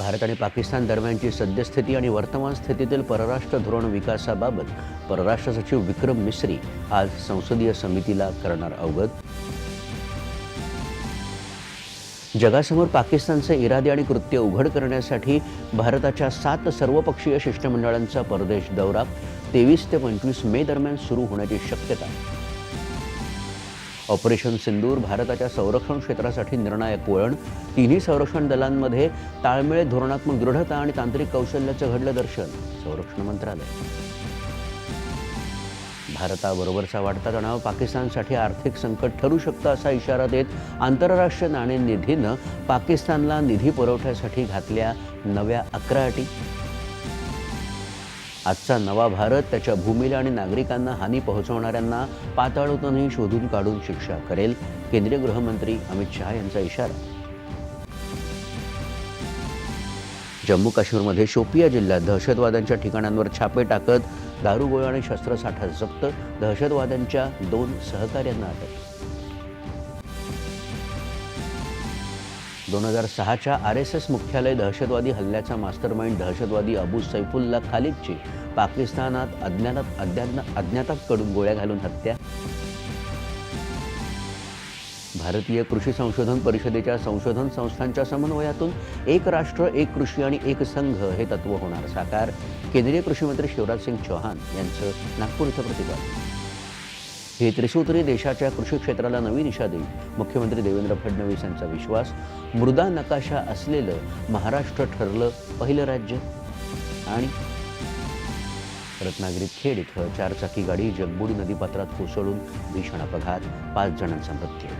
भारत आणि पाकिस्तान दरम्यानची सद्यस्थिती आणि वर्तमान स्थितीतील परराष्ट्र धोरण विकासाबाबत परराष्ट्र सचिव विक्रम मिस्री आज संसदीय समितीला करणार अवगत. जगासमोर पाकिस्तानचे इरादे आणि कृत्य उघड करण्यासाठी भारताच्या 7 सर्वपक्षीय शिष्टमंडळांचा परदेश दौरा 23 ते 25 मे दरम्यान सुरू होण्याची शक्यता. ऑपरेशन सिंदूर भारताच्या संरक्षण क्षेत्रासाठी निर्णायक वळण. तिन्ही संरक्षण दलांमध्ये ताळमेळ, धोरणात्मक दृढता आणि तांत्रिक कौशल्याचं घडलं दर्शन. संरक्षण मंत्रालय. भारताबरोबरचा वाढता तणाव पाकिस्तानसाठी आर्थिक संकट ठरू शकतं असा इशारा देत आंतरराष्ट्रीय नाणेनिधीनं पाकिस्तानला निधी पुरवठ्यासाठी घातल्या नव्या 11 अटी. आजचा नवा भारत त्याच्या भूमीला आणि नागरिकांना हानी पोहोचवणाऱ्यांना पाताळातूनही शोधून काढून शिक्षा करेल. केंद्रीय गृहमंत्री अमित शहा यांचा इशारा. जम्मू काश्मीरमध्ये शोपिया जिल्ह्यात दहशतवाद्यांच्या ठिकाणांवर छापे टाकत दारुगोळा आणि शस्त्रसाठा जप्त. दहशतवाद्यांच्या 2 सहकाऱ्यांना अटक. 2006च्या RSS मुख्यालय दहशतवादी हल्ल्याचा मास्टरमाइंड दहशतवादी अबू सैफुल्ला खालिदची पाकिस्तानात अज्ञाताकडून गोळ्या घालून हत्या. भारतीय कृषी संशोधन परिषदेच्या संशोधन संस्थांच्या समन्वयातून एक राष्ट्र, एक कृषी आणि एक संघ हे तत्व होणार साकार. केंद्रीय कृषी मंत्री शिवराज सिंग चौहान यांचं नागपूर इथं प्रतिपादन. हे त्रिसूत्री देशाच्या कृषी क्षेत्राला नवी दिशा देईल. मुख्यमंत्री देवेंद्र फडणवीस यांचा विश्वास. मृदा नकाशा असलेलं महाराष्ट्र ठरलं पहिलं राज्य. आणि रत्नागिरीत खेड इथं 4 चाकी गाडी जगबुडी नदीपात्रात कोसळून भीषण अपघात, 5 जणांचा मृत्यू.